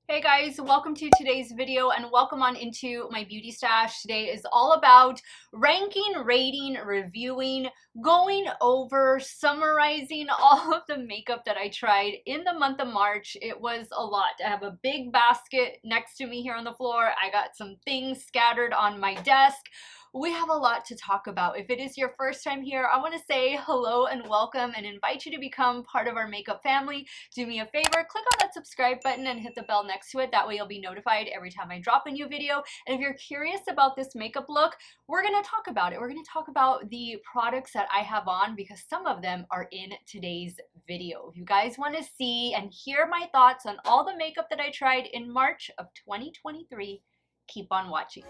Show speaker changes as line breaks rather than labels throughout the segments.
Hey guys, welcome to today's video and welcome on into my beauty stash. Today is all about ranking, rating, reviewing, going over, summarizing all of the makeup that I tried in the month of March. It was a lot. I have a big basket next to me here on the floor. I got some things scattered on my desk. We have a lot to talk about. If it is your first time here, I want to say hello and welcome and invite you to become part of our makeup family. Do me a favor, click on that subscribe button and hit the bell next to it. That way you'll be notified every time I drop a new video. And if you're curious about this makeup look, we're going to talk about it. We're going to talk about the products that I have on because some of them are in today's video. If you guys want to see and hear my thoughts on all the makeup that I tried in March of 2023, keep on watching.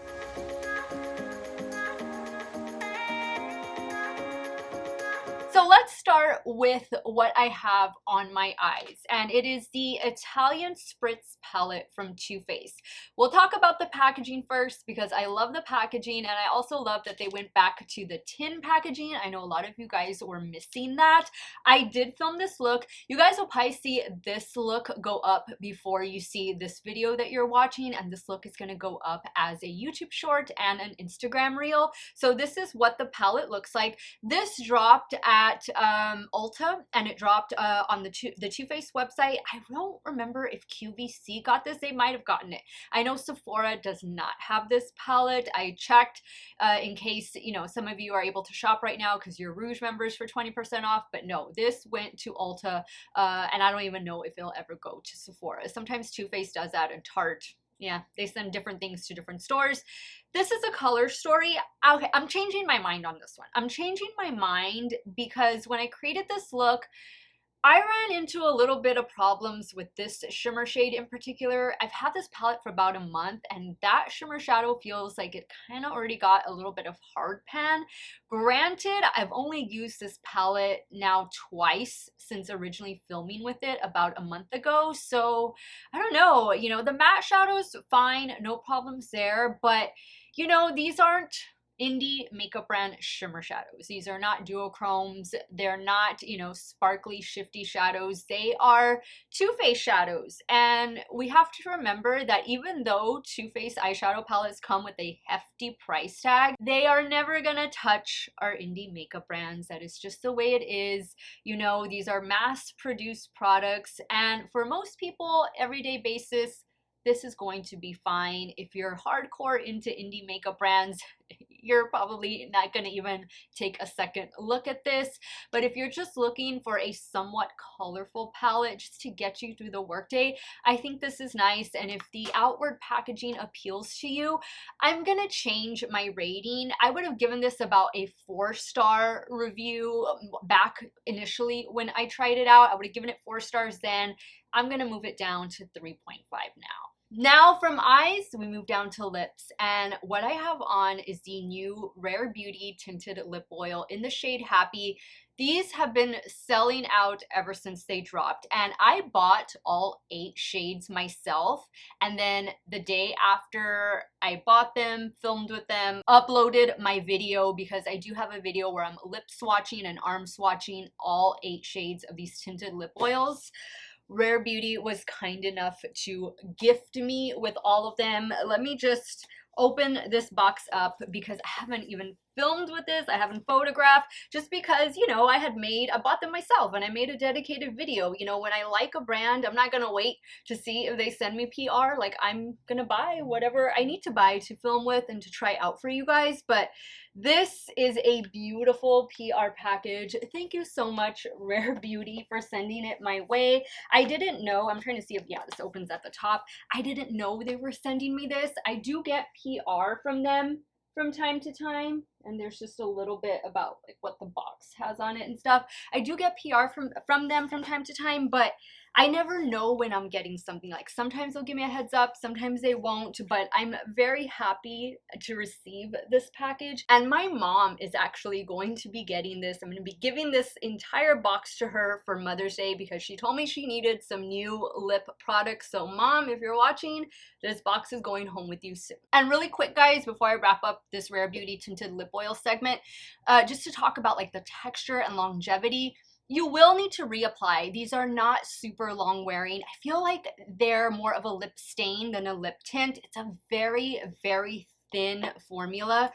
So let's start with what I have on my eyes, and it is the Italian Spritz palette from Too Faced. We'll talk about the packaging first because I love the packaging, and I also love that they went back to the tin packaging. I know a lot of you guys were missing that. I did film this look. You guys will probably see this look go up before you see this video that you're watching, and this look is going to go up as a YouTube short and an Instagram reel. So this is what the palette looks like. This dropped at Ulta, and it dropped on the Too Faced website. I don't remember if QVC got this. They might have gotten it. I know Sephora does not have this palette. I checked in case, you know, some of you are able to shop right now because you're Rouge members for 20% off, but no, this went to Ulta, and I don't even know if it'll ever go to Sephora. Sometimes Too Faced does that, and Tarte. Yeah, they send different things to different stores. This is a color story. Okay, I'm changing my mind on this one. I'm changing my mind because when I created this look, I ran into a little bit of problems with this shimmer shade in particular. I've had this palette for about a month, and that shimmer shadow feels like it kind of already got a little bit of hard pan. Granted, I've only used this palette now twice since originally filming with it about a month ago, so I don't know. You know, the matte shadows, fine, no problems there, but you know, these aren't indie makeup brand shimmer shadows. These are not duochromes. They're not, you know, sparkly, shifty shadows. They are Too Faced shadows. And we have to remember that even though Too Faced eyeshadow palettes come with a hefty price tag, they are never gonna touch our indie makeup brands. That is just the way it is. You know, these are mass-produced products, and for most people, everyday basis, this is going to be fine. If you're hardcore into indie makeup brands, you're probably not going to even take a second look at this. But if you're just looking for a somewhat colorful palette just to get you through the workday, I think this is nice. And if the outward packaging appeals to you, I'm going to change my rating. I would have given this about a 4-star review back initially when I tried it out. I would have given it 4 stars then. I'm going to move it down to 3.5 now. Now from eyes, we move down to lips, and what I have on is the new Rare Beauty Tinted Lip Oil in the shade Happy. These have been selling out ever since they dropped, and I bought all 8 shades myself, and then the day after I bought them, filmed with them, uploaded my video because I do have a video where I'm lip swatching and arm swatching all 8 shades of these tinted lip oils. Rare Beauty was kind enough to gift me with all of them. Let me just open this box up because I haven't even filmed with this. I haven't photographed just because, you know, I bought them myself and I made a dedicated video. You know, when I like a brand, I'm not gonna wait to see if they send me PR. Like, I'm gonna buy whatever I need to buy to film with and to try out for you guys. But this is a beautiful PR package. Thank you so much, Rare Beauty, for sending it my way. I didn't know, I'm trying to see if, yeah, this opens at the top. I didn't know they were sending me this. I do get PR from them from time to time, and there's just a little bit about like what the box has on it and stuff. I do get PR from them from time to time, but I never know when I'm getting something. Like, sometimes they'll give me a heads up, sometimes they won't, but I'm very happy to receive this package. And my mom is actually going to be getting this. I'm going to be giving this entire box to her for Mother's Day because she told me she needed some new lip products. So Mom, if you're watching, this box is going home with you soon. And really quick, guys, before I wrap up this Rare Beauty Tinted Lip Oil segment, just to talk about like the texture and longevity. You will need to reapply. These are not super long wearing. I feel like they're more of a lip stain than a lip tint. It's a very, very thin formula.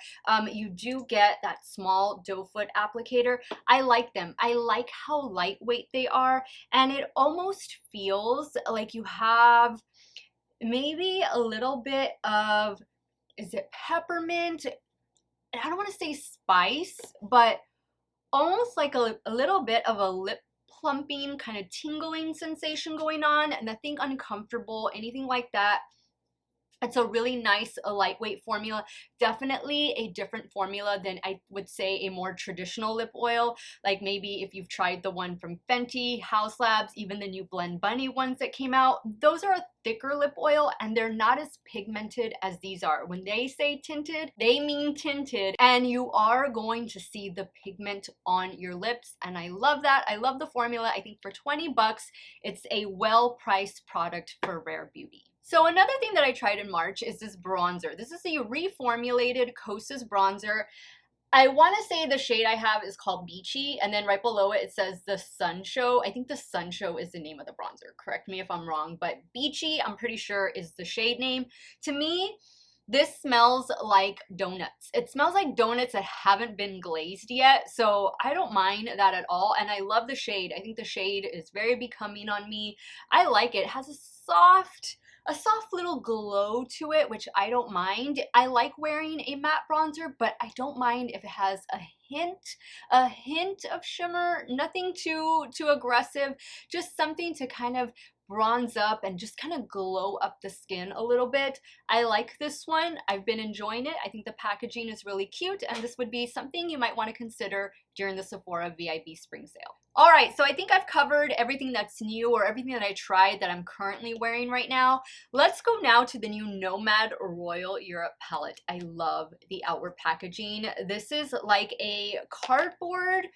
You do get that small doe foot applicator. I like them. I like how lightweight they are, and it almost feels like you have maybe a little bit of, is it peppermint? I don't want to say spice, but almost like a little bit of a lip plumping kind of tingling sensation going on. Nothing uncomfortable, anything like that. It's a really nice, lightweight formula. Definitely a different formula than, I would say, a more traditional lip oil. Like maybe if you've tried the one from Fenty, House Labs, even the new Blend Bunny ones that came out. Those are a thicker lip oil and they're not as pigmented as these are. When they say tinted, they mean tinted, and you are going to see the pigment on your lips. And I love that. I love the formula. I think for 20 bucks, it's a well-priced product for Rare Beauty. So another thing that I tried in March is this bronzer. This is a reformulated Kosas bronzer. I want to say the shade I have is called Beachy, and then right below it, it says the Sun Show. I think the Sun Show is the name of the bronzer. Correct me if I'm wrong, but Beachy, I'm pretty sure, is the shade name. To me, this smells like donuts. It smells like donuts that haven't been glazed yet, so I don't mind that at all, and I love the shade. I think the shade is very becoming on me. I like it. It has a soft little glow to it, which I don't mind. I like wearing a matte bronzer, but I don't mind if it has a hint of shimmer. Nothing too aggressive, just something to kind of bronze up and just kind of glow up the skin a little bit. I like this one. I've been enjoying it. I think the packaging is really cute, and this would be something you might want to consider during the Sephora VIB spring sale. All right, so I think I've covered everything that's new or everything that I tried that I'm currently wearing right now. Let's go now to the new Nomad Royal Europe palette. I love the outward packaging. This is like a cardboard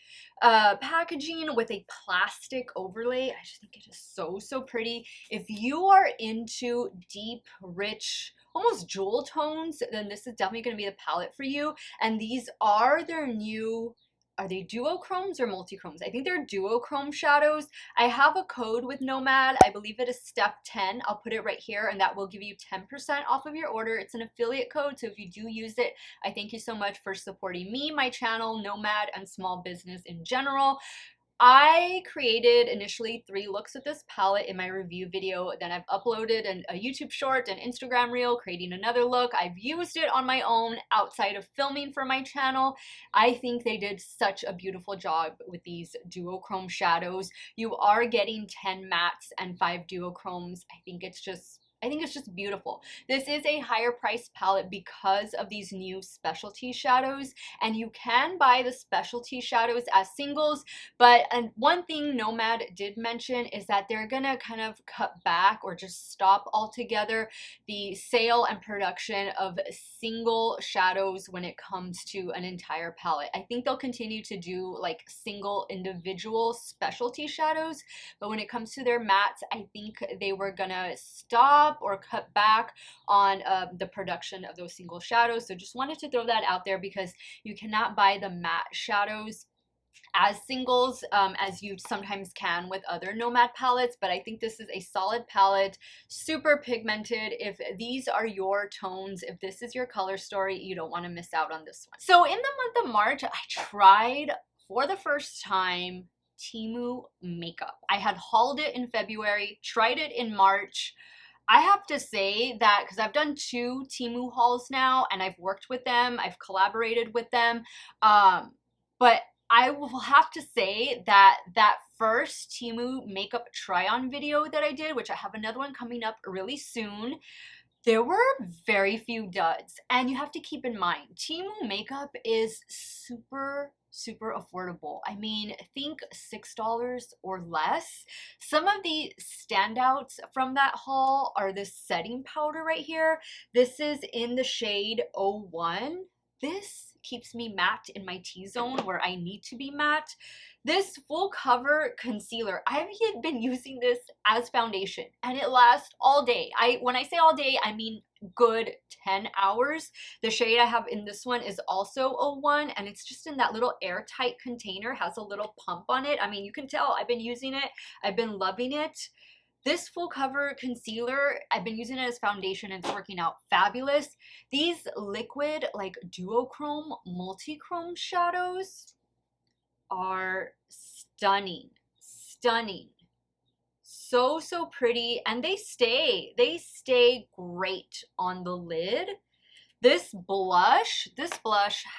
packaging with a plastic overlay. I just think it is so pretty. If you are into deep, rich, almost jewel tones, then this is definitely going to be the palette for you. And these are their new, are they duochromes or multichromes? I think they're duochrome shadows. I have a code with Nomad. I believe it is Steff10. I'll put it right here, and that will give you 10% off of your order. It's an affiliate code, so if you do use it, I thank you so much for supporting me, my channel, Nomad, and small business in general. I created initially 3 looks with this palette in my review video. Then I've uploaded a YouTube short and Instagram reel creating another look. I've used it on my own outside of filming for my channel. I think they did such a beautiful job with these duochrome shadows. You are getting 10 mattes and 5 duochromes. I think it's just beautiful. This is a higher price palette because of these new specialty shadows, and you can buy the specialty shadows as singles, but one thing Nomad did mention is that they're gonna kind of cut back or just stop altogether the sale and production of single shadows when it comes to an entire palette. I think they'll continue to do like single individual specialty shadows, but when it comes to their mattes, I think they were gonna stop or cut back on the production of those single shadows. So just wanted to throw that out there because you cannot buy the matte shadows as singles as you sometimes can with other Nomad palettes, but I think this is a solid palette, super pigmented. If these are your tones, if this is your color story, you don't want to miss out on this one. So in the month of March, I tried for the first time Temu makeup. I had hauled it in February, tried it in March. I have to say that because I've done 2 Temu hauls now and I've worked with them, I've collaborated with them, but I will have to say that that first Temu makeup try-on video that I did, which I have another one coming up really soon, there were very few duds. And you have to keep in mind, Temu makeup is super affordable. I mean, think $6 or less. Some of the standouts from that haul are this setting powder right here. This is in the shade 01. This keeps me matte in my T-zone where I need to be matte. This full cover concealer, I've been using this as foundation and it lasts all day. When I say all day, I mean good 10 hours. The shade I have in this one is also a 1, and it's just in that little airtight container, has a little pump on it. I mean, you can tell I've been using it. I've been loving it. This full cover concealer, I've been using it as foundation and it's working out fabulous. These liquid like duochrome, multi-chrome shadows are stunning, stunning. So, so pretty, and they stay great on the lid. This blush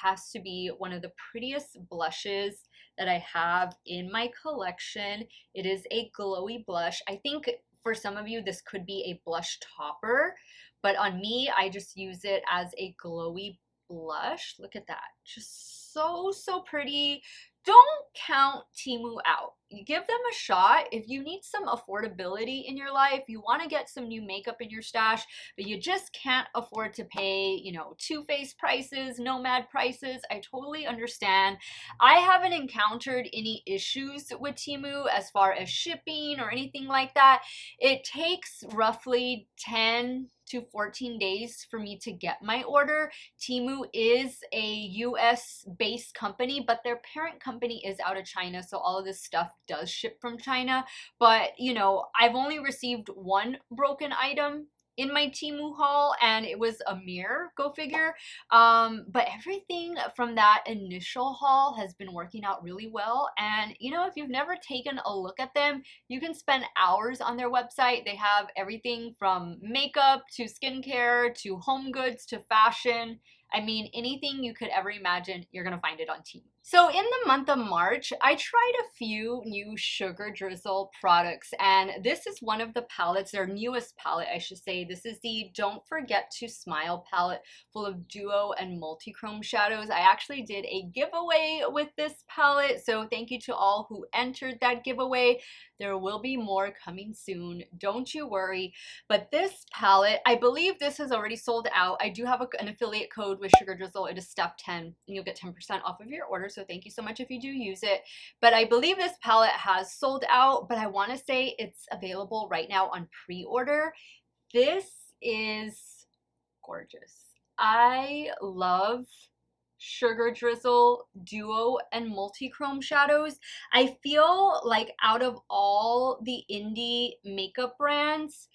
has to be one of the prettiest blushes that I have in my collection. It is a glowy blush. I think for some of you, this could be a blush topper, but on me, I just use it as a glowy blush. Look at that. Just so, so pretty. Don't count Temu out. You give them a shot. If you need some affordability in your life, you want to get some new makeup in your stash, but you just can't afford to pay, you know, Too Faced prices, Nomad prices, I totally understand. I haven't encountered any issues with Temu as far as shipping or anything like that. It takes roughly 10 to 14 days for me to get my order. Temu is a US based company, but their parent company is out of China, so all of this stuff does ship from China. But you know, I've only received one broken item in my Temu haul, and it was a mirror, go figure. But everything from that initial haul has been working out really well. And you know, if you've never taken a look at them, you can spend hours on their website. They have everything from makeup to skincare to home goods to fashion. I mean, anything you could ever imagine, you're gonna find it on Temu. So in the month of March, I tried a few new Sugar Drizzle products, and this is one of the palettes, their newest palette, I should say. This is the Don't Forget to Smile palette, full of duo and multi-chrome shadows. I actually did a giveaway with this palette, so thank you to all who entered that giveaway. There will be more coming soon, don't you worry. But this palette, I believe this has already sold out. I do have an affiliate code with Sugar Drizzle. It is Steff10, and you'll get 10% off of your order, so thank you so much if you do use it. But I believe this palette has sold out, but I want to say it's available right now on pre-order. This is gorgeous. I love Sugar Drizzle duo and multi-chrome shadows. I feel like out of all the indie makeup brands,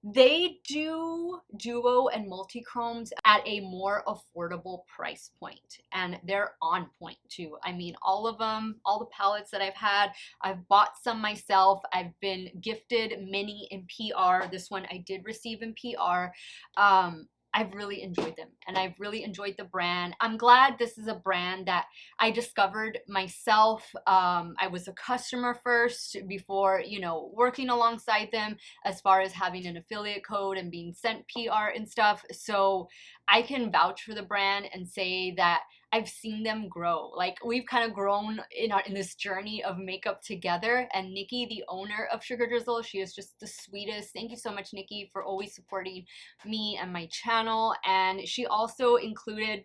they do duo and multi-chromes at a more affordable price point, and they're on point too. I mean, all of them, all the palettes that I've had, I've bought some myself. I've been gifted many in PR. This one I did receive in PR. I've really enjoyed them, and I've really enjoyed the brand. I'm glad this is a brand that I discovered myself. I was a customer first before, you know, working alongside them as far as having an affiliate code and being sent PR and stuff. So I can vouch for the brand and say that I've seen them grow. Like, we've kind of grown in this journey of makeup together. And Nikki, the owner of Sugar Drizzle, she is just the sweetest. Thank you so much, Nikki, for always supporting me and my channel. And she also included,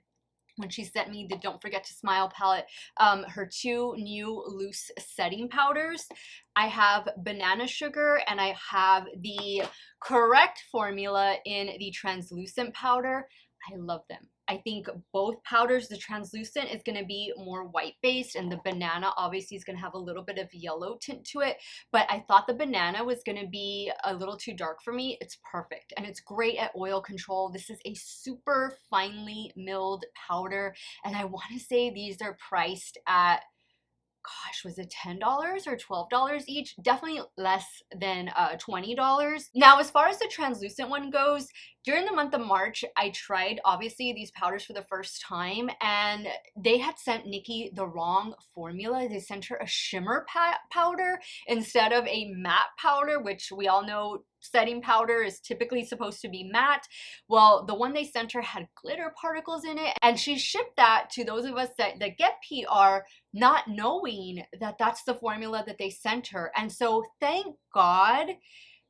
when she sent me the Don't Forget to Smile palette, her 2 new loose setting powders. I have banana sugar and I have the correct formula in the translucent powder. I love them. I think both powders, the translucent is going to be more white based, and the banana obviously is going to have a little bit of yellow tint to it, but I thought the banana was going to be a little too dark for me. It's perfect, and it's great at oil control. This is a super finely milled powder, and I want to say these are priced at, gosh, was it $10 or $12 each? Definitely less than $20. Now, as far as the translucent one goes, during the month of March, I tried, obviously, these powders for the first time, and they had sent Nikki the wrong formula. They sent her a shimmer powder instead of a matte powder, which we all know setting powder is typically supposed to be matte. Well, the one they sent her had glitter particles in it, and she shipped that to those of us that get PR, not knowing that that's the formula that they sent her. And so thank God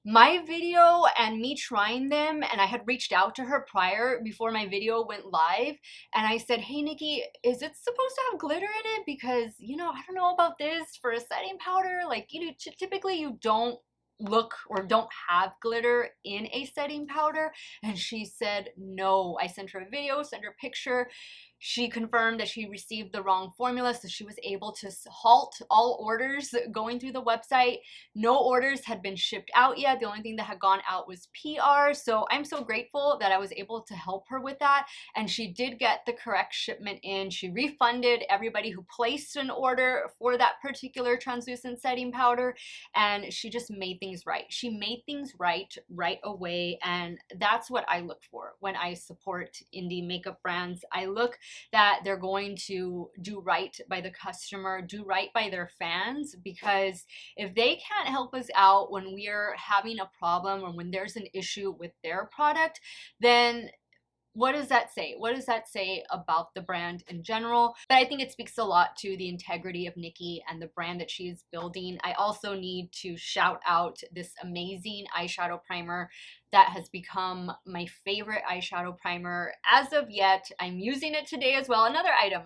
my video and me trying them, and I had reached out to her prior, before my video went live, and I said, hey Nikki, is it supposed to have glitter in it? Because, you know, I don't know about this for a setting powder. Like, you know, typically you don't look or don't have glitter in a setting powder, and she said no. I sent her a video, sent her a picture. She confirmed that she received the wrong formula, so she was able to halt all orders going through the website. No orders had been shipped out yet. The only thing that had gone out was PR. So I'm so grateful that I was able to help her with that. And she did get the correct shipment in. She refunded everybody who placed an order for that particular translucent setting powder, and she just made things right. She made things right away, and that's what I look for when I support indie makeup brands. I look that they're going to do right by the customer, do right by their fans, because if they can't help us out when we're having a problem or when there's an issue with their product, then what does that say? What does that say about the brand in general? But I think it speaks a lot to the integrity of Nikki and the brand that she is building. I also need to shout out this amazing eyeshadow primer that has become my favorite eyeshadow primer as of yet. I'm using it today as well. Another item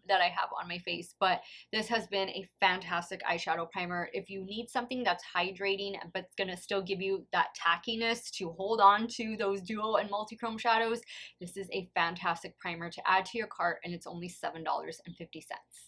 that I have on my face, but this has been a fantastic eyeshadow primer. If you need something that's hydrating but it's gonna still give you that tackiness to hold on to those duo and multi-chrome shadows, this is a fantastic primer to add to your cart, and it's only $7.50.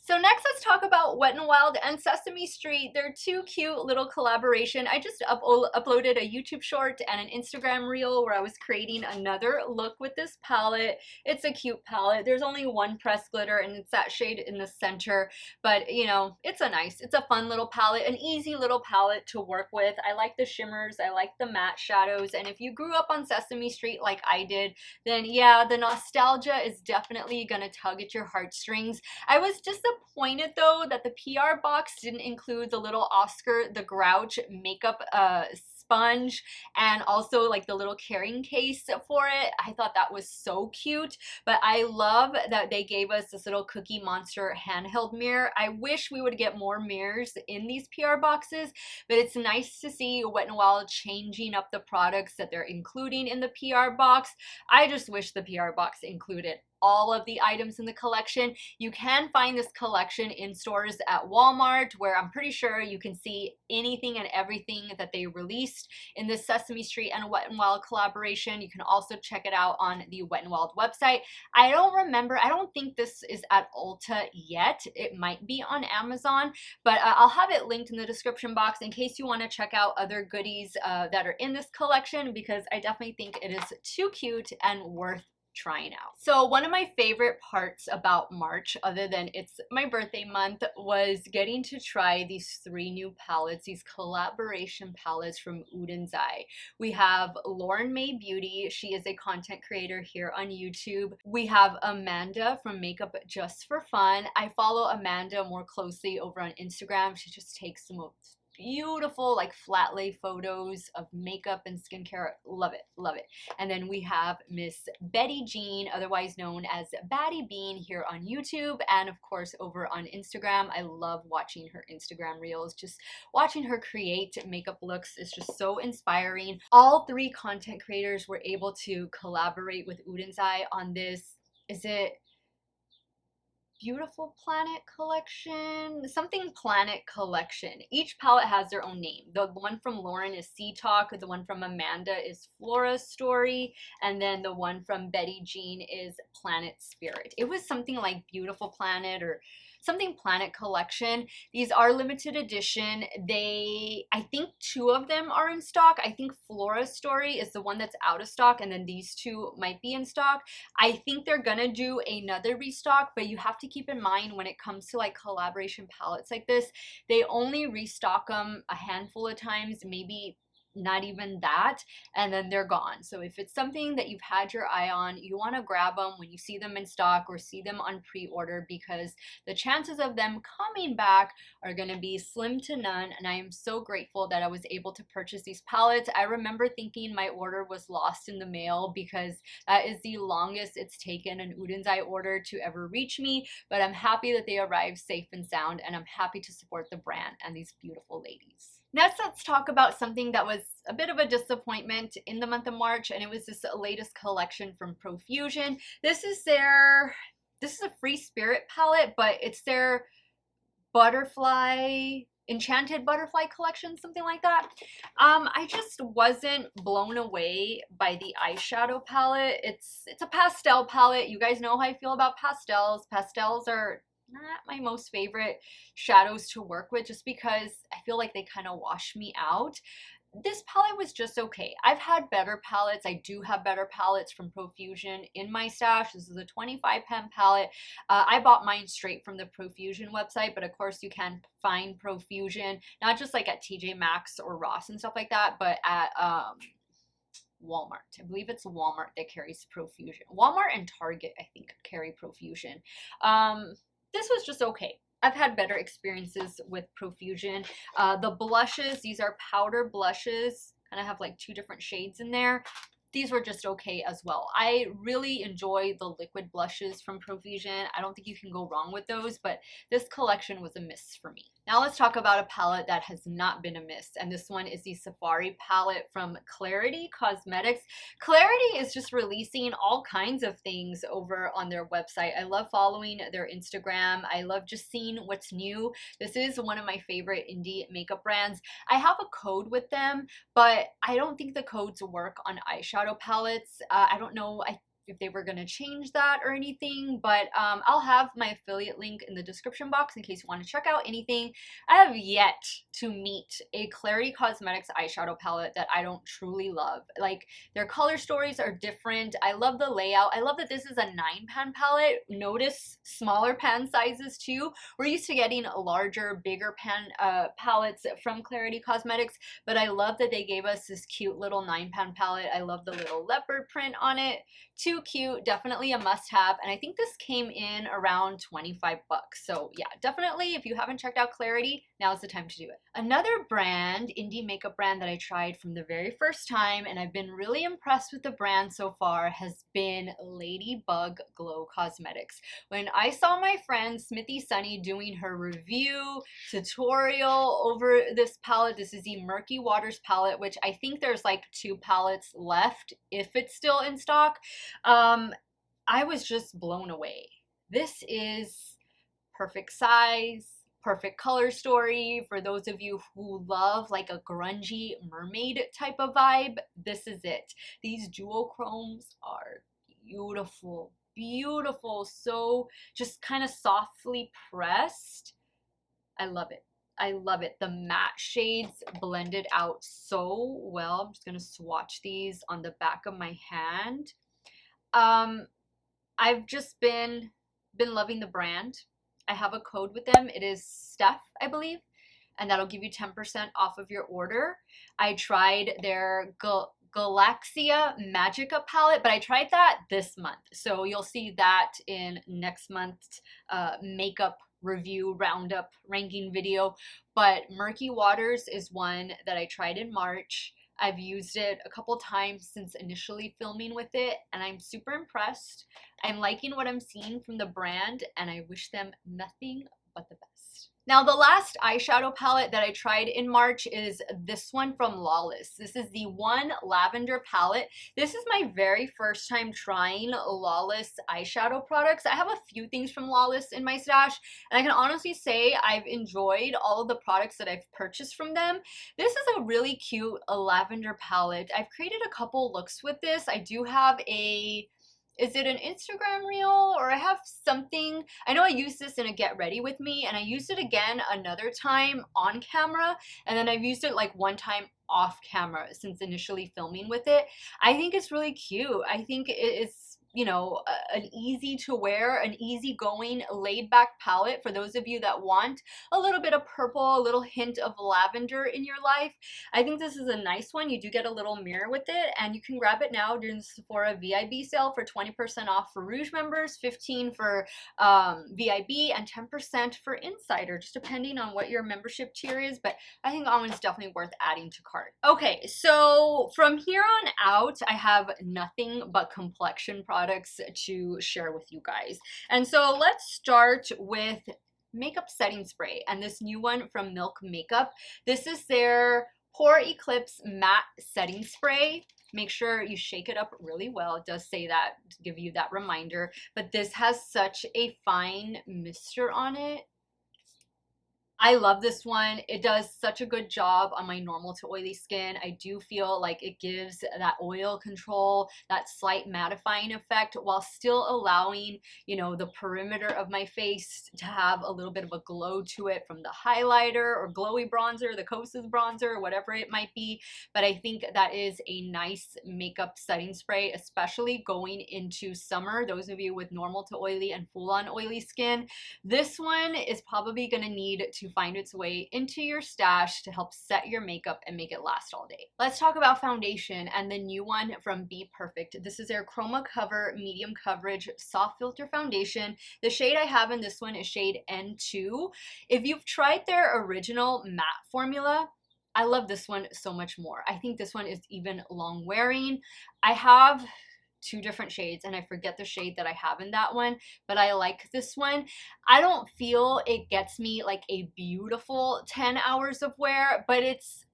So next, let's talk about Wet n Wild and Sesame Street. They're two cute little collaboration. I just uploaded a YouTube short and an Instagram reel where I was creating another look with this palette. It's a cute palette. There's only one pressed glitter, and it's that shade in the center, but you know, it's a fun little palette, an easy little palette to work with. I like the shimmers, I like the matte shadows, and if you grew up on Sesame Street like I did, then yeah, the nostalgia is definitely gonna tug at your heartstrings. I was disappointed though that the PR box didn't include the little Oscar the Grouch makeup sponge and also like the little carrying case for it. I thought that was so cute, but I love that they gave us this little Cookie Monster handheld mirror. I wish we would get more mirrors in these PR boxes, but it's nice to see Wet n Wild changing up the products that they're including in the PR box. I just wish the PR box included all of the items in the collection. You can find this collection in stores at Walmart, where I'm pretty sure you can see anything and everything that they released in this Sesame Street and Wet n Wild collaboration. You can also check it out on the Wet n Wild website. I don't think this is at Ulta yet. It might be on Amazon, but I'll have it linked in the description box in case you want to check out other goodies that are in this collection, because I definitely think it is too cute and worth trying out. So one of my favorite parts about March, other than it's my birthday month, was getting to try these 3 new palettes, these collaboration palettes from Uden's Eye. We have Lauren May Beauty. She is a content creator here on YouTube. We have Amanda from Makeup Just for Fun. I follow Amanda more closely over on Instagram. She just takes the most beautiful like flat lay photos of makeup and skincare. Love it, love it. And then we have Miss Betty Jean, otherwise known as Baddie Bean, here on YouTube, and of course over on Instagram. I love watching her Instagram reels. Just watching her create makeup looks is just so inspiring. All 3 content creators were able to collaborate with Uden's Eye on this. Is it Beautiful Planet collection? Something Planet collection. Each palette has their own name. The one from Lauren is Sea Talk, the one from Amanda is Flora's Story, and then the one from Betty Jean is Planet Spirit. It was something like Beautiful Planet or something Planet collection. These are limited edition. I think 2 of them are in stock. I think Flora's Story is the one that's out of stock, and then these 2 might be in stock. I think they're gonna do another restock, but you have to keep in mind when it comes to like collaboration palettes like this, they only restock them a handful of times, maybe not even that, and then they're gone. So if it's something that you've had your eye on, you want to grab them when you see them in stock or see them on pre-order, because the chances of them coming back are going to be slim to none. And I am so grateful that I was able to purchase these palettes. I remember thinking my order was lost in the mail, because that is the longest it's taken an Uden's Eye order to ever reach me, but I'm happy that they arrived safe and sound, and I'm happy to support the brand and these beautiful ladies. Next, let's talk about something that was a bit of a disappointment in the month of March, and it was this latest collection from Profusion. This is a Free Spirit palette, but it's their butterfly Enchanted Butterfly Collection, something like that. I just wasn't blown away by the eyeshadow palette. It's a pastel palette. You guys know how I feel about pastels. Pastels are not my most favorite shadows to work with just because I feel like they kind of wash me out. This palette was just okay. I've had better palettes. I do have better palettes from Profusion in my stash. This is a 25 pen palette. I bought mine straight from the Profusion website, but of course you can find Profusion, not just like at TJ Maxx or Ross and stuff like that, but at Walmart. I believe it's Walmart that carries Profusion. Walmart and Target, I think, carry Profusion. This was just okay. I've had better experiences with Profusion. The blushes, these are powder blushes, kind of have like 2 different shades in there. These were just okay as well. I really enjoy the liquid blushes from Profusion. I don't think you can go wrong with those, but this collection was a miss for me. Now let's talk about a palette that has not been a miss, and this one is the Safari palette from Clarity Cosmetics. Clarity is just releasing all kinds of things over on their website. I love following their Instagram. I love just seeing what's new. This is one of my favorite indie makeup brands. I have a code with them, but I don't think the codes work on eyeshadow palettes. I don't know if they were going to change that or anything, but I'll have my affiliate link in the description box in case you want to check out anything. I have yet to meet a Clarity Cosmetics eyeshadow palette that I don't truly love. Like, their color stories are different. I love the layout. I love that this is a 9-pan palette. Notice smaller pan sizes too. We're used to getting larger, bigger pan palettes from Clarity Cosmetics, but I love that they gave us this cute little 9-pan palette. I love the little leopard print on it. Too cute, definitely a must-have, and I think this came in around 25 bucks. So yeah, definitely if you haven't checked out Clarity, now's the time to do it. Another brand, indie makeup brand that I tried from the very first time, and I've been really impressed with the brand so far, has been Ladybug Glow Cosmetics. When I saw my friend Smithy Sunny doing her review tutorial over this palette, this is the Murky Waters palette, which I think there's like 2 palettes left if it's still in stock. I was just blown away. This is perfect size, perfect color story. For those of you who love like a grungy mermaid type of vibe, this is it. These duochromes are beautiful, beautiful. So just kind of softly pressed. I love it. I love it. The matte shades blended out so well. I'm just going to swatch these on the back of my hand. I've just been loving the brand. I have a code with them. It is Steff, I believe, and that'll give you 10% off of your order. I tried their Galaxia Magica palette, but I tried that this month. So you'll see that in next month's makeup review roundup ranking video. But Murky Waters is one that I tried in March. I've used it a couple times since initially filming with it, and I'm super impressed. I'm liking what I'm seeing from the brand, and I wish them nothing but the best. Now, the last eyeshadow palette that I tried in March is this one from Lawless. This is the One Lavender palette. This is my very first time trying Lawless eyeshadow products. I have a few things from Lawless in my stash, and I can honestly say I've enjoyed all of the products that I've purchased from them. This is a really cute lavender palette. I've created a couple looks with this. I do have is it an Instagram reel, or I have something? I know I used this in a get ready with me, and I used it again another time on camera, and then I've used it like one time off camera since initially filming with it. I think it's really cute. I think it is, you know, an easy to wear, an easy going, laid back palette for those of you that want a little bit of purple, a little hint of lavender in your life. I think this is a nice one. You do get a little mirror with it, and you can grab it now during the Sephora VIB sale for 20% off for Rouge members, 15% for VIB, and 10% for Insider, just depending on what your membership tier is. But I think that one's definitely worth adding to cart. Okay, so from here on out, I have nothing but complexion products to share with you guys. And so let's start with makeup setting spray, and this new one from Milk Makeup. This is their Pore Eclipse Matte Setting Spray. Make sure you shake it up really well. It does say that to give you that reminder, but this has such a fine mister on it. I love this one. It does such a good job on my normal to oily skin. I do feel like it gives that oil control, that slight mattifying effect, while still allowing, you know, the perimeter of my face to have a little bit of a glow to it from the highlighter or glowy bronzer, the Kosas bronzer, whatever it might be. But I think that is a nice makeup setting spray, especially going into summer. Those of you with normal to oily and full-on oily skin, this one is probably going to need to find its way into your stash to help set your makeup and make it last all day. Let's talk about foundation and the new one from Be Perfect. This is their Chroma Cover Medium Coverage Soft Filter Foundation. The shade I have in this one is shade N2. If you've tried their original matte formula, I love this one so much more. I think this one is even long wearing. I have two different shades and I forget the shade that I have in that one, but I like this one. I don't feel it gets me like a beautiful 10 hours of wear, but it's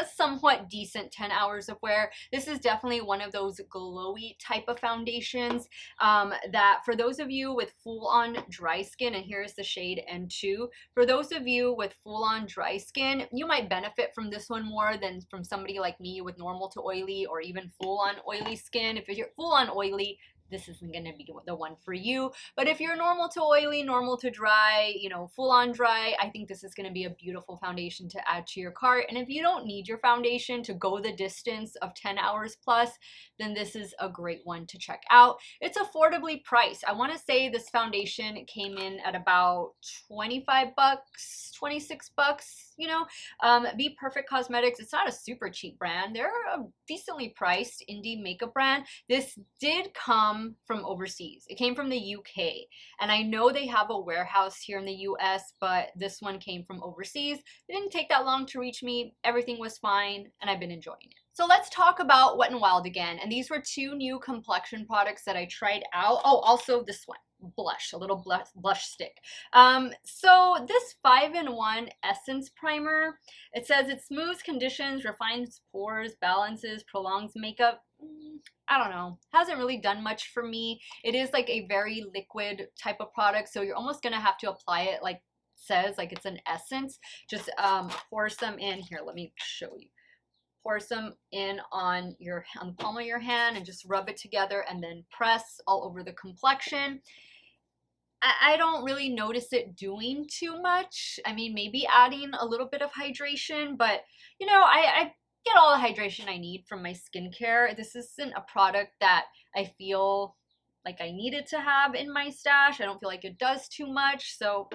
a somewhat decent 10 hours of wear. This is definitely one of those glowy type of foundations that for those of you with full-on dry skin, and here's the shade N2, for those of you with full-on dry skin, you might benefit from this one more than from somebody like me with normal to oily or even full-on oily skin. If you're full-on oily, this isn't going to be the one for you. But if you're normal to oily, normal to dry, you know, full on dry, I think this is going to be a beautiful foundation to add to your cart. And if you don't need your foundation to go the distance of 10 hours plus, then this is a great one to check out. It's affordably priced. I want to say this foundation came in at about 25 bucks, 26 bucks, you know. Be Perfect Cosmetics, it's not a super cheap brand. They're a decently priced indie makeup brand. This did come from overseas. It came from the UK, and I know they have a warehouse here in the US, but this one came from overseas. It didn't take that long to reach me. Everything was fine, and I've been enjoying it. So let's talk about Wet n Wild again, and these were two new complexion products that I tried out. Oh, also this one, blush, a little blush stick. So this 5-in-1 essence primer, it says it smooths conditions, refines pores, balances, prolongs makeup. I don't know, hasn't really done much for me. It is like a very liquid type of product, so you're almost gonna have to apply it like it says, like it's an essence. Just pour some in here. Let me show you. Pour some in on the palm of your hand and just rub it together and then press all over the complexion. I don't really notice it doing too much. I mean, maybe adding a little bit of hydration, but you know, I get all the hydration I need from my skincare. This isn't a product that I feel like I needed to have in my stash. I don't feel like it does too much, so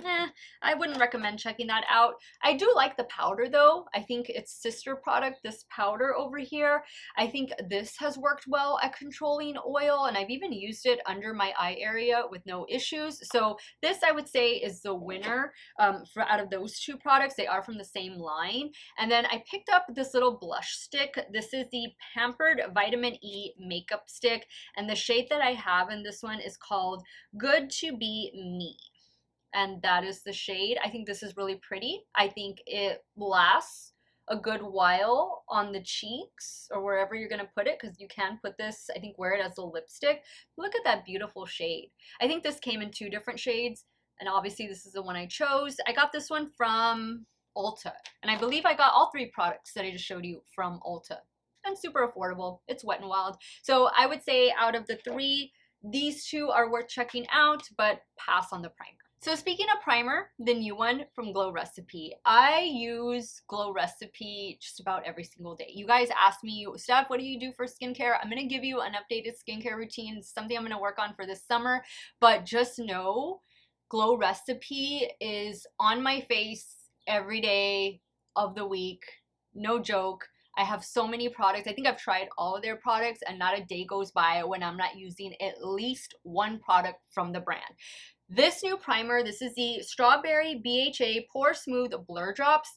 I wouldn't recommend checking that out. I do like the powder though. I think its sister product, this powder over here, I think this has worked well at controlling oil, and I've even used it under my eye area with no issues. So this, I would say, is the winner out of those two products. They are from the same line. And then I picked up this little blush stick. This is the Pampered Vitamin E makeup stick, and the shade that I have in this one is called Good to Be Me, and that is the shade. I think this is really pretty. I think it lasts a good while on the cheeks or wherever you're gonna put it, because you can put this, I think, wear it as a lipstick. Look at that beautiful shade. I think this came in two different shades, and obviously this is the one I chose. I got this one from Ulta, and I believe I got all three products that I just showed you from Ulta, and super affordable. It's Wet n Wild. So I would say out of the three, these two are worth checking out, but pass on the primer. So speaking of primer, the new one from Glow Recipe. I use Glow Recipe just about every single day. You guys ask me, Steph, what do you do for skincare? I'm gonna give you an updated skincare routine. It's something I'm gonna work on for this summer, but just know Glow Recipe is on my face every day of the week. No joke. I have so many products. I think I've tried all of their products, and not a day goes by when I'm not using at least one product from the brand. This new primer, this is the Strawberry BHA Pore Smooth Blur Drops.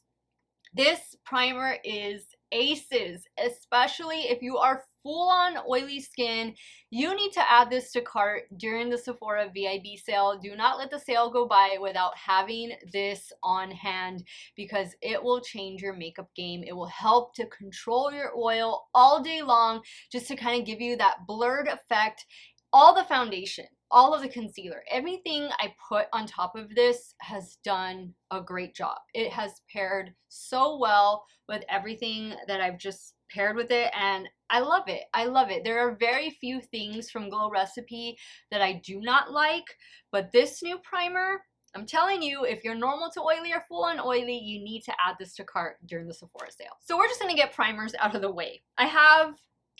This primer is aces, especially if you are full-on oily skin. You need to add this to cart during the Sephora VIB sale. Do not let the sale go by without having this on hand, because it will change your makeup game. It will help to control your oil all day long, just to kind of give you that blurred effect. All the foundation all of the concealer, everything I put on top of this has done a great job. It has paired so well with everything that I've just paired with it, and I love it. I love it. There are very few things from Glow Recipe that I do not like, but this new primer, I'm telling you, if you're normal to oily or full on oily, you need to add this to cart during the Sephora sale. So we're just gonna get primers out of the way. I have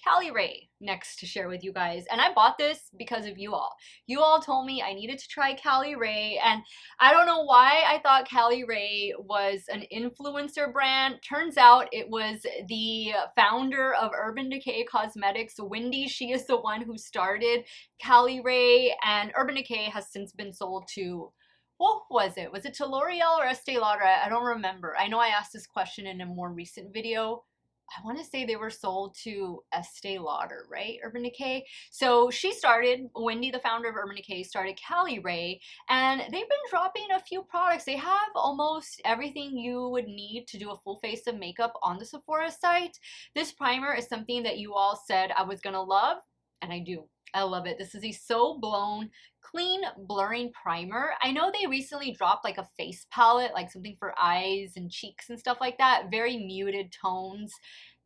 Cali Ray next to share with you guys, and I bought this because of you all. You all told me I needed to try Cali Ray, and I don't know why I thought Cali Ray was an influencer brand. Turns out it was the founder of Urban Decay Cosmetics, Wendy. She is the one who started Cali Ray, and Urban Decay has since been sold to, what was it? Was it to L'Oreal or Estee Lauder? I don't remember. I know I asked this question in a more recent video. I want to say they were sold to Estee Lauder, right? Urban Decay. So she started, Wendy, the founder of Urban Decay, started Cali Ray, and they've been dropping a few products. They have almost everything you would need to do a full face of makeup on the Sephora site. This primer is something that you all said I was gonna love, and I do. I love it. This is a So Blown Clean Blurring Primer. I know they recently dropped like a face palette, like something for eyes and cheeks and stuff like that. Very muted tones.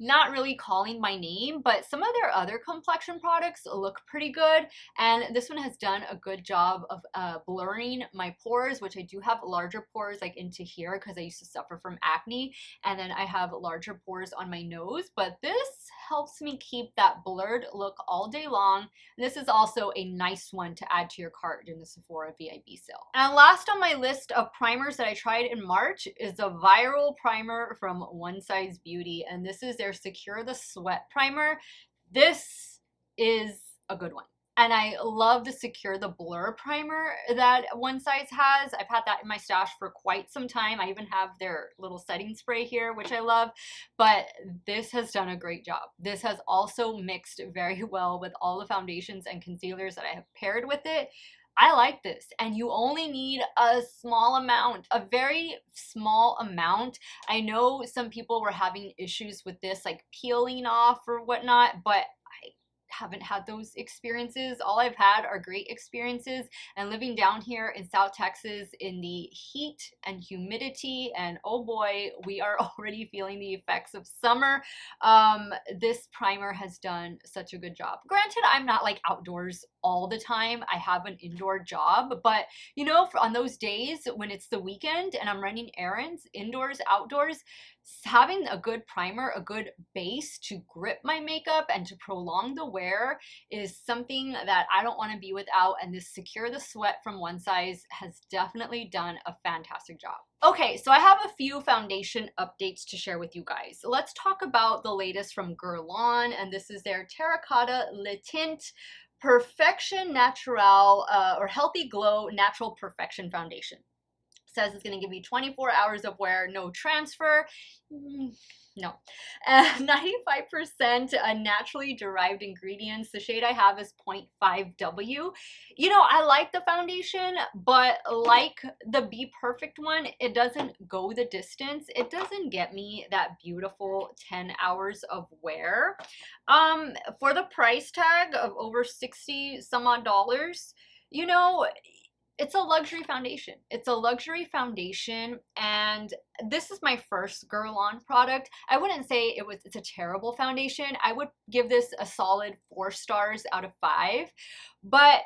Not really calling my name, but some of their other complexion products look pretty good. And this one has done a good job of blurring my pores, which I do have larger pores like into here because I used to suffer from acne. And then I have larger pores on my nose, but this helps me keep that blurred look all day long. And this is also a nice one to add to your cart during the Sephora VIB sale. And last on my list of primers that I tried in March is a viral primer from One Size Beauty, and this is their Secure the Sweat primer. This is a good one. And I love the Secure the Blur primer that One Size has. I've had that in my stash for quite some time. I even have their little setting spray here, which I love. But this has done a great job. This has also mixed very well with all the foundations and concealers that I have paired with it. I like this, and you only need a small amount, a very small amount. I know some people were having issues with this, like peeling off or whatnot, but I haven't had those experiences. All I've had are great experiences, and living down here in South Texas in the heat and humidity, and oh boy, we are already feeling the effects of summer. This primer has done such a good job. Granted, I'm not like outdoors all the time. I have an indoor job, but you know, on those days when it's the weekend and I'm running errands, indoors, outdoors, having a good primer, a good base to grip my makeup and to prolong the wear is something that I don't want to be without, and this Secure the Sweat from One Size has definitely done a fantastic job. Okay, so I have a few foundation updates to share with you guys. Let's talk about the latest from Guerlain, and this is their Terracotta Le Tint Perfection Natural or Healthy Glow Natural Perfection Foundation. Says it's going to give you 24 hours of wear, no transfer. No. 95% naturally derived ingredients. The shade I have is 0.5W. You know, I like the foundation, but like the Be Perfect one, it doesn't go the distance. It doesn't get me that beautiful 10 hours of wear. For the price tag of over 60 some odd dollars, you know, it's a luxury foundation. It's a luxury foundation, and this is my first Guerlain product. I wouldn't say it's a terrible foundation. I would give this a solid 4 stars out of 5. But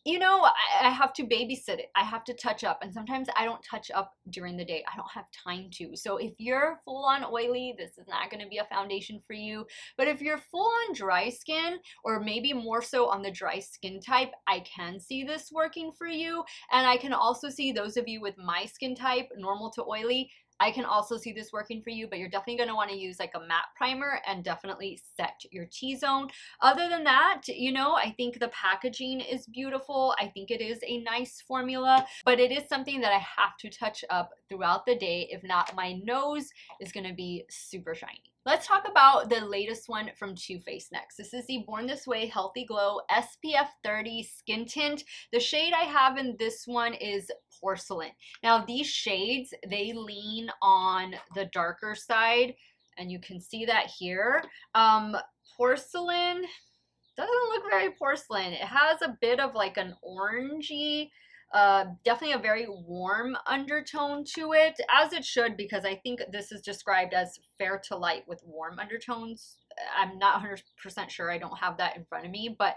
you know, I have to babysit it. I have to touch up, and sometimes I don't touch up during the day. I don't have time to. So if you're full on oily, this is not going to be a foundation for you. But if you're full on dry skin, or maybe more so on the dry skin type, I can see this working for you. And I can also see those of you with my skin type, normal to oily, I can also see this working for you, but you're definitely going to want to use like a matte primer and definitely set your T-zone. Other than that, you know, I think the packaging is beautiful. I think it is a nice formula, but it is something that I have to touch up throughout the day. If not, my nose is going to be super shiny. Let's talk about the latest one from Too Faced next. This is the Born This Way Healthy Glow SPF 30 Skin Tint. The shade I have in this one is Porcelain. Now these shades, they lean on the darker side, and you can see that here. Porcelain doesn't look very porcelain. It has a bit of like an orangey, definitely a very warm undertone to it, as it should, because I think this is described as fair to light with warm undertones. I'm not 100% sure. I don't have that in front of me, but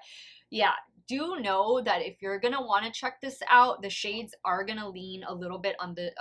yeah, do know that if you're gonna want to check this out, the shades are gonna lean a little bit on the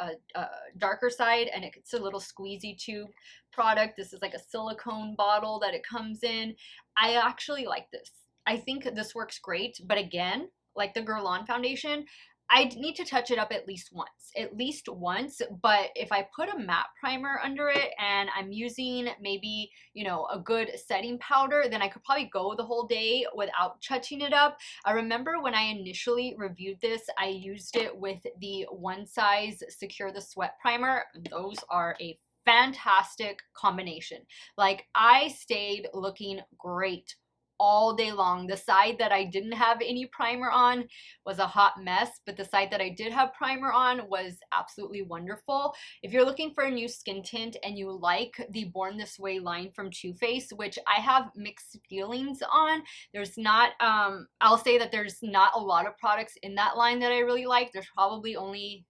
darker side, and it's a little squeezy tube product. This is like a silicone bottle that it comes in. I actually like this. I think this works great, but again, like the Guerlain foundation, I need to touch it up at least once. But if I put a matte primer under it and I'm using maybe, you know, a good setting powder, then I could probably go the whole day without touching it up. I remember when I initially reviewed this, I used it with the One Size Secure the Sweat primer. Those are a fantastic combination. Like, I stayed looking great all day long. The side that I didn't have any primer on was a hot mess, but the side that I did have primer on was absolutely wonderful. If you're looking for a new skin tint and you like the Born This Way line from Too Faced, which I have mixed feelings on, there's not, I'll say that there's not a lot of products in that line that I really like. There's probably only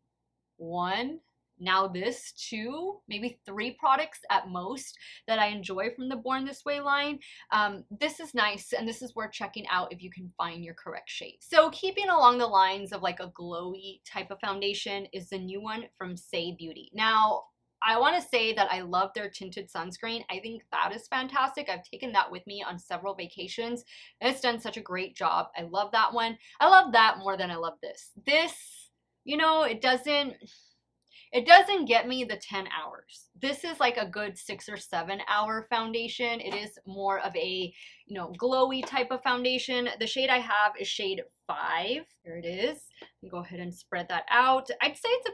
one, now this, two, maybe three products at most that I enjoy from the Born This Way line. This is nice, and this is worth checking out if you can find your correct shade. So keeping along the lines of like a glowy type of foundation is the new one from Say Beauty. Now, I want to say that I love their tinted sunscreen. I think that is fantastic. I've taken that with me on several vacations, and it's done such a great job. I love that one. I love that more than I love this. This, you know, it doesn't get me the 10 hours. This is like a good 6 or 7 hour foundation. It is more of a, you know, glowy type of foundation. The shade I have is shade 5. Here it is. Let me go ahead and spread that out. I'd say it's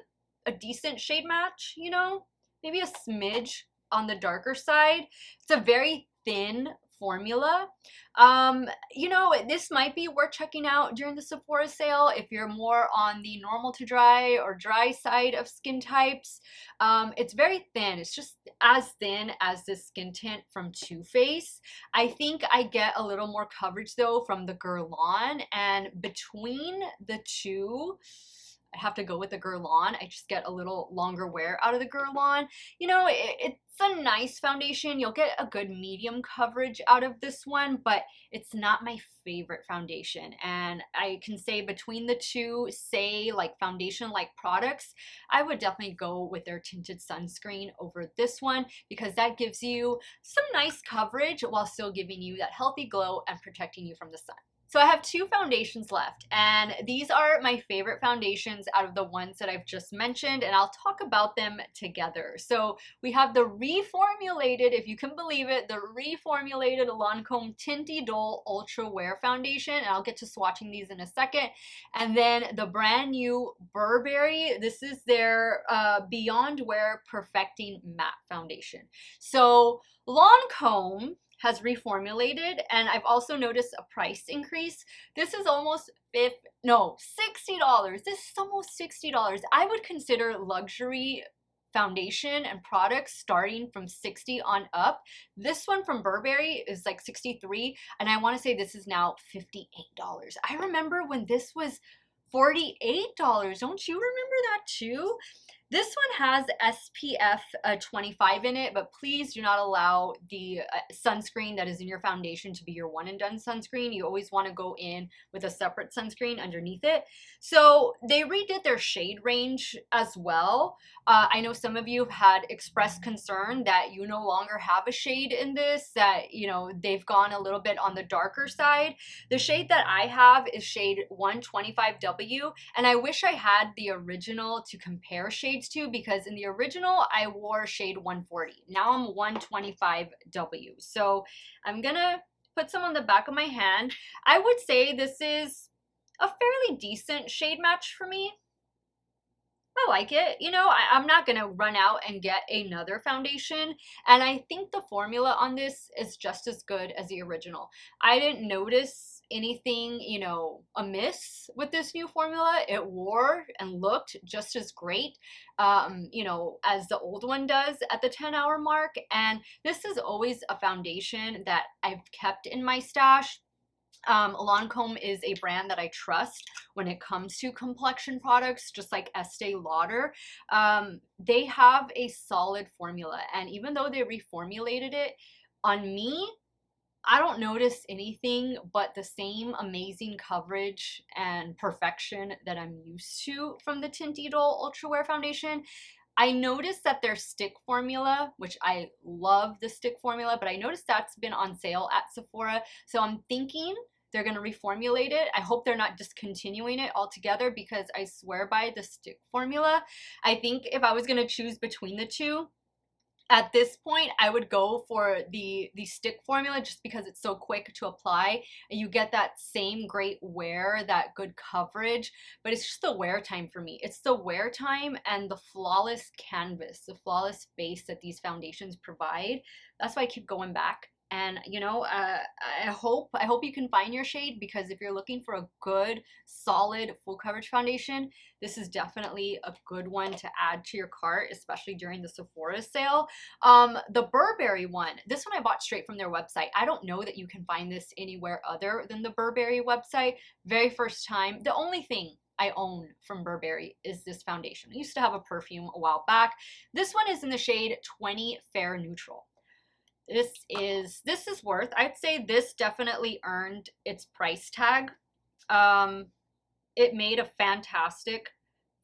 a decent shade match, you know, maybe a smidge on the darker side. It's a very thin formula. You know, this might be worth checking out during the Sephora sale if you're more on the normal to dry or dry side of skin types. It's very thin. It's just as thin as this skin tint from Too Faced. I think I get a little more coverage though from the Guerlain, and between the two, I have to go with the Guerlain. I just get a little longer wear out of the Guerlain. You know, it's a nice foundation. You'll get a good medium coverage out of this one, but it's not my favorite foundation. And I can say between the two, say like foundation-like products, I would definitely go with their tinted sunscreen over this one, because that gives you some nice coverage while still giving you that healthy glow and protecting you from the sun. So I have 2 foundations left, and these are my favorite foundations out of the ones that I've just mentioned, and I'll talk about them together. So we have the reformulated, if you can believe it, the reformulated Lancome Tinty Dole Ultra Wear Foundation, and I'll get to swatching these in a second. And then the brand new Burberry, this is their Beyond Wear Perfecting Matte Foundation. So Lancome has reformulated, and I've also noticed a price increase. This is almost $60. This is almost $60. I would consider luxury foundation and products starting from $60 on up. This one from Burberry is like $63, and I want to say this is now $58. I remember when this was $48. Don't you remember that too? This one has SPF 25 in it, but please do not allow the sunscreen that is in your foundation to be your one and done sunscreen. You always want to go in with a separate sunscreen underneath it. So they redid their shade range as well. I know some of you have had expressed concern that you no longer have a shade in this, that, you know, they've gone a little bit on the darker side. The shade that I have is shade 125W, and I wish I had the original to compare shades to, because in the original I wore shade 140. Now I'm 125W. So I'm gonna put some on the back of my hand. I would say this is a fairly decent shade match for me. I like it. You know, I'm not going to run out and get another foundation. And I think the formula on this is just as good as the original. I didn't notice anything, you know, amiss with this new formula. It wore and looked just as great, you know, as the old one does at the 10-hour mark. And this is always a foundation that I've kept in my stash Lancome is a brand that I trust when it comes to complexion products, just like Estee Lauder. They have a solid formula, and even though they reformulated it, on me, I don't notice anything but the same amazing coverage and perfection that I'm used to from the Tint Idol Ultra Wear Foundation. I noticed that their stick formula, which I love the stick formula, but I noticed that's been on sale at Sephora. So I'm thinking they're going to reformulate it. I hope they're not discontinuing it altogether, because I swear by the stick formula. I think if I was going to choose between the two, at this point, I would go for the stick formula, just because it's so quick to apply and you get that same great wear, that good coverage, but it's just the wear time for me. It's the wear time and the flawless canvas, the flawless base that these foundations provide. That's why I keep going back. And you know, I hope you can find your shade, because if you're looking for a good, solid, full coverage foundation, this is definitely a good one to add to your cart, especially during the Sephora sale. The Burberry one, this one I bought straight from their website. I don't know that you can find this anywhere other than the Burberry website. Very first time. The only thing I own from Burberry is this foundation. I used to have a perfume a while back. This one is in the shade 20 Fair Neutral. This is worth, I'd say this definitely earned its price tag. It made a fantastic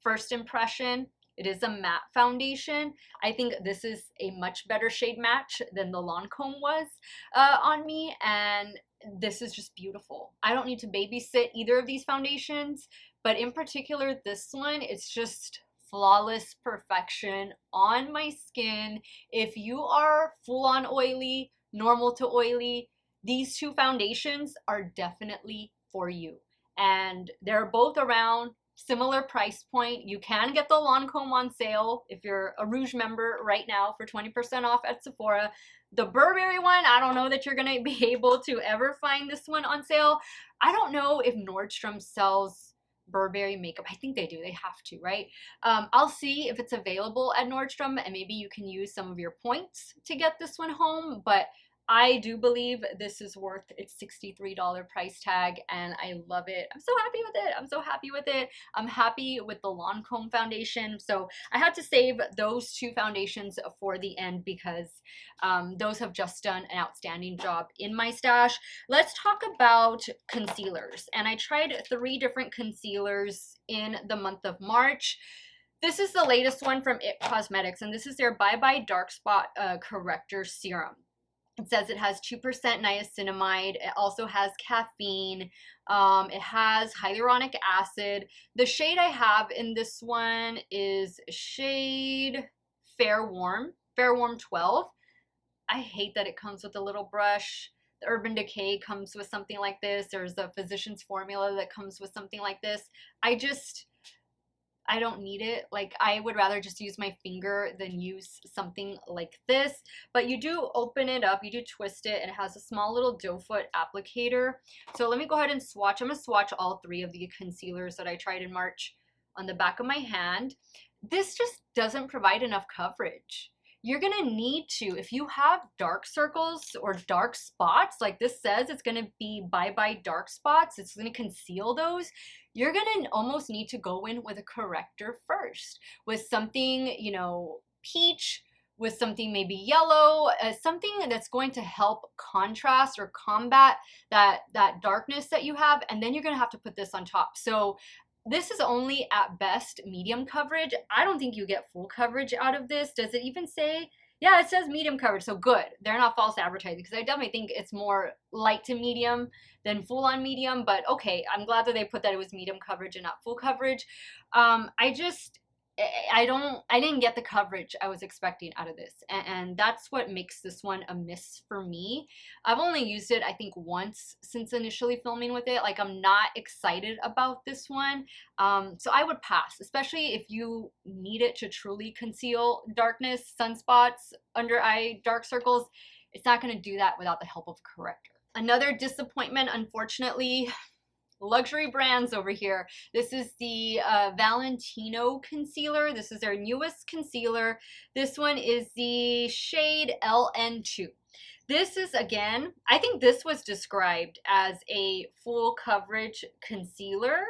first impression. It is a matte foundation. I think this is a much better shade match than the Lancome was on me, and this is just beautiful. I don't need to babysit either of these foundations, but in particular this one, it's just flawless perfection on my skin. If you are full on oily, normal to oily, these two foundations are definitely for you. And they're both around similar price point. You can get the Lancome on sale if you're a Rouge member right now for 20% off at Sephora. The Burberry one, I don't know that you're gonna be able to ever find this one on sale. I don't know if Nordstrom sells Burberry makeup. I think they do. They have to, right? I'll see if it's available at Nordstrom, and maybe you can use some of your points to get this one home, but I do believe this is worth its $63 price tag, and I love it. I'm so happy with it. I'm so happy with it. I'm happy with the Lancome foundation. So I had to save those two foundations for the end, because those have just done an outstanding job in my stash. Let's talk about concealers. And I tried 3 different concealers in the month of March. This is the latest one from IT Cosmetics, and this is their Bye Bye Dark Spot Corrector Serum. It says it has 2% niacinamide. It also has caffeine. It has hyaluronic acid. The shade I have in this one is shade Fair Warm 12. I hate that it comes with a little brush. The Urban Decay comes with something like this. There's a Physicians Formula that comes with something like this. I don't need it. Like, I would rather just use my finger than use something like this. But you do open it up, you do twist it, and it has a small little doe foot applicator. So let me go ahead and swatch. I'm going to swatch all 3 of the concealers that I tried in March on the back of my hand. This just doesn't provide enough coverage. You're going to need to, if you have dark circles or dark spots, like this says it's going to be Bye Bye Dark Spots, it's going to conceal those, you're going to almost need to go in with a corrector first, with something, you know, peach, with something maybe yellow, something that's going to help contrast or combat that darkness that you have, and then you're going to have to put this on top. So this is only at best medium coverage. I don't think you get full coverage out of this. Does it even say? Yeah, it says medium coverage, so good. They're not false advertising, because I definitely think it's more light to medium than full on medium, but okay, I'm glad that they put that it was medium coverage and not full coverage. I didn't get the coverage I was expecting out of this, and that's what makes this one a miss for me. I've only used it, I think, once since initially filming with it. Like, I'm not excited about this one, so I would pass, especially if you need it to truly conceal darkness, sunspots, under eye dark circles. It's not going to do that without the help of a corrector. Another disappointment, unfortunately. Luxury brands over here. This is the Valentino concealer. This is their newest concealer. This one is the shade LN2. This is, again, I think this was described as a full coverage concealer,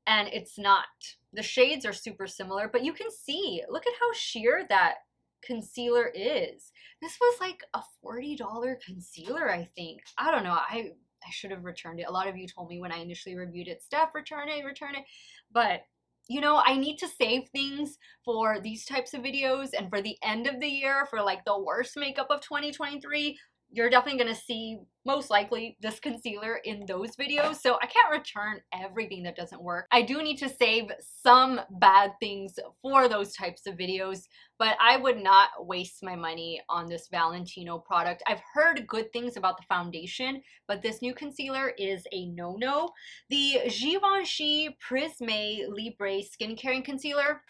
and it's not. The shades are super similar, but you can see, look at how sheer that concealer is. This was like a $40 concealer, I think. I don't know. I should have returned it. A lot of you told me when I initially reviewed it, Steph, return it, return it. But you know, I need to save things for these types of videos and for the end of the year, for like the worst makeup of 2023. You're definitely going to see, most likely, this concealer in those videos. So I can't return everything that doesn't work. I do need to save some bad things for those types of videos, but I would not waste my money on this Valentino product. I've heard good things about the foundation, but this new concealer is a no-no. The Givenchy Prisme Libre Skin Caring Concealer,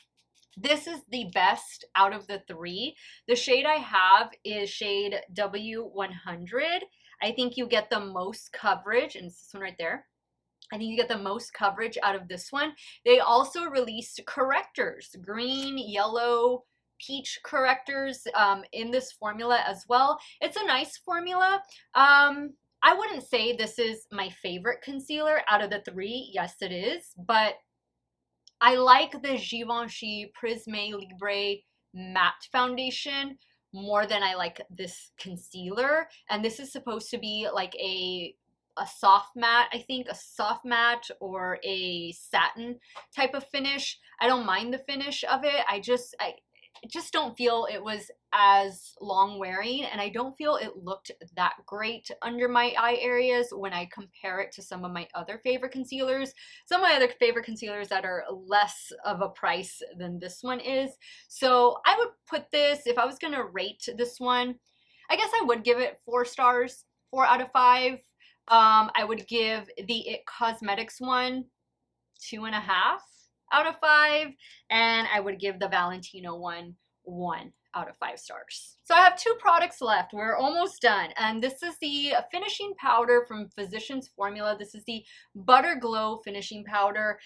this is the best out of the three. The shade I have is shade W100. I think you get the most coverage, and it's this one right there. I think you get the most coverage out of this one. They also released correctors, green, yellow, peach correctors in this formula as well. It's a nice formula. I wouldn't say this is my favorite concealer out of the three. Yes, it is, but I like the Givenchy Prisme Libre matte foundation more than I like this concealer. And this is supposed to be like a soft matte, I think, a soft matte or a satin type of finish. I don't mind the finish of it. I just don't feel it was as long wearing, and I don't feel it looked that great under my eye areas when I compare it to some of my other favorite concealers. Some of my other favorite concealers that are less of a price than this one is. So I would put this, if I was gonna rate this one, I guess I would give it 4 stars, 4 out of 5. I would give the It Cosmetics one 2.5 out of 5, and I would give the Valentino one 1 out of 5 stars. So I have 2 products left. We're almost done, and this is the finishing powder from Physicians Formula. This is the Butter Glow finishing powder.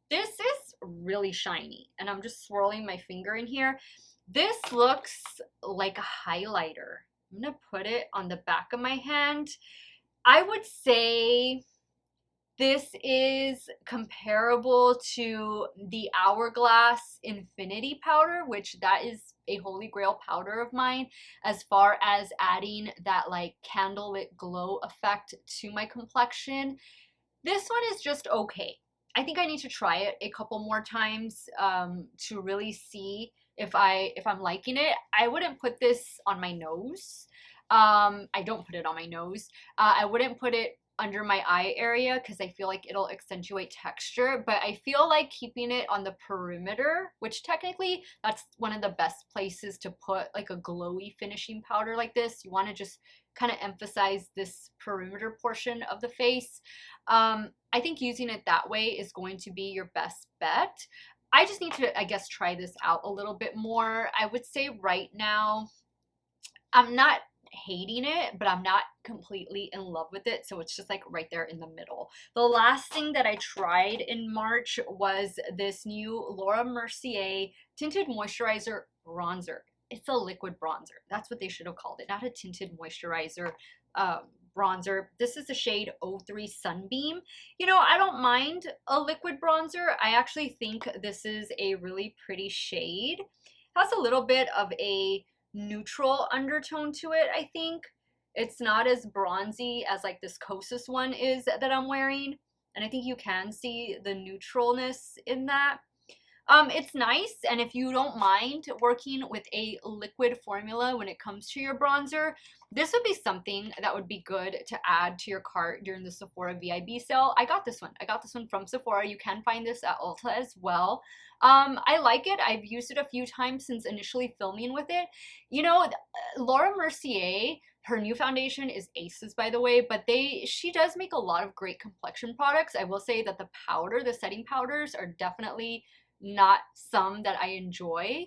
This is really shiny, and I'm just swirling my finger in here. This looks like a highlighter. I'm gonna put it on the back of my hand. I would say this is comparable to the Hourglass Infinity powder, which that is a holy grail powder of mine as far as adding that like candlelit glow effect to my complexion. This one is just okay. I think I need to try it a couple more times to really see if I'm liking it. I wouldn't put this on my nose. I don't put it on my nose. I wouldn't put it under my eye area because I feel like it'll accentuate texture, but I feel like keeping it on the perimeter, which technically that's one of the best places to put like a glowy finishing powder like this. You want to just kind of emphasize this perimeter portion of the face. I think using it that way is going to be your best bet. I just need to, I guess, try this out a little bit more. I would say right now, I'm not hating it, but I'm not completely in love with it, so it's just like right there in the middle. The last thing that I tried in March was this new Laura Mercier tinted moisturizer bronzer. It's a liquid bronzer. That's what they should have called it, not a tinted moisturizer bronzer. This is the shade 03 Sunbeam. You know, I don't mind a liquid bronzer. I actually think this is a really pretty shade. It has a little bit of a neutral undertone to it, I think. It's not as bronzy as like this Kosas one is that I'm wearing, and I think you can see the neutralness in that. It's nice, and if you don't mind working with a liquid formula when it comes to your bronzer, this would be something that would be good to add to your cart during the Sephora VIB sale. I got this one. I got this one from Sephora. You can find this at Ulta as well. I like it. I've used it a few times since initially filming with it. You know, Laura Mercier, her new foundation is Aces, by the way, but she does make a lot of great complexion products. I will say that the setting powders are definitely not some that I enjoy,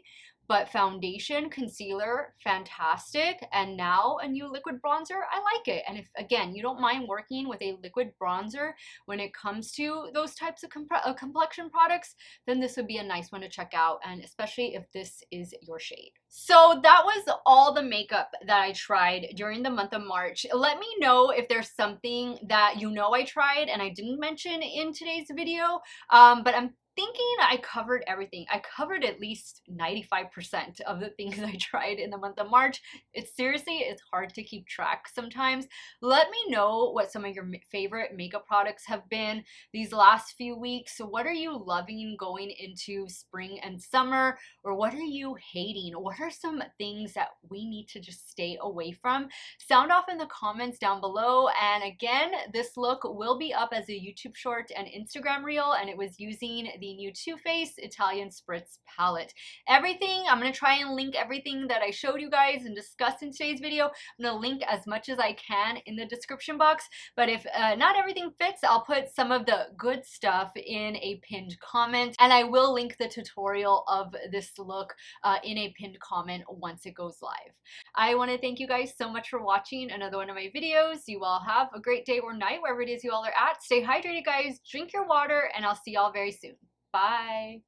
but foundation, concealer, fantastic. And now a new liquid bronzer, I like it. And if, again, you don't mind working with a liquid bronzer when it comes to those types of complexion products, then this would be a nice one to check out, and especially if this is your shade. So that was all the makeup that I tried during the month of March. Let me know if there's something that you know I tried and I didn't mention in today's video, but I'm thinking I covered everything. I covered at least 95% of the things I tried in the month of March. It's hard to keep track sometimes. Let me know what some of your favorite makeup products have been these last few weeks. So what are you loving going into spring and summer? Or what are you hating? What are some things that we need to just stay away from? Sound off in the comments down below. And again, this look will be up as a YouTube short and Instagram reel, and it was using the new Too Faced Italian Spritz palette. Everything, I'm going to try and link everything that I showed you guys and discussed in today's video. I'm going to link as much as I can in the description box, but if not everything fits, I'll put some of the good stuff in a pinned comment, and I will link the tutorial of this look in a pinned comment once it goes live. I want to thank you guys so much for watching another one of my videos. You all have a great day or night, wherever it is you all are at. Stay hydrated, guys. Drink your water, and I'll see y'all very soon. Bye.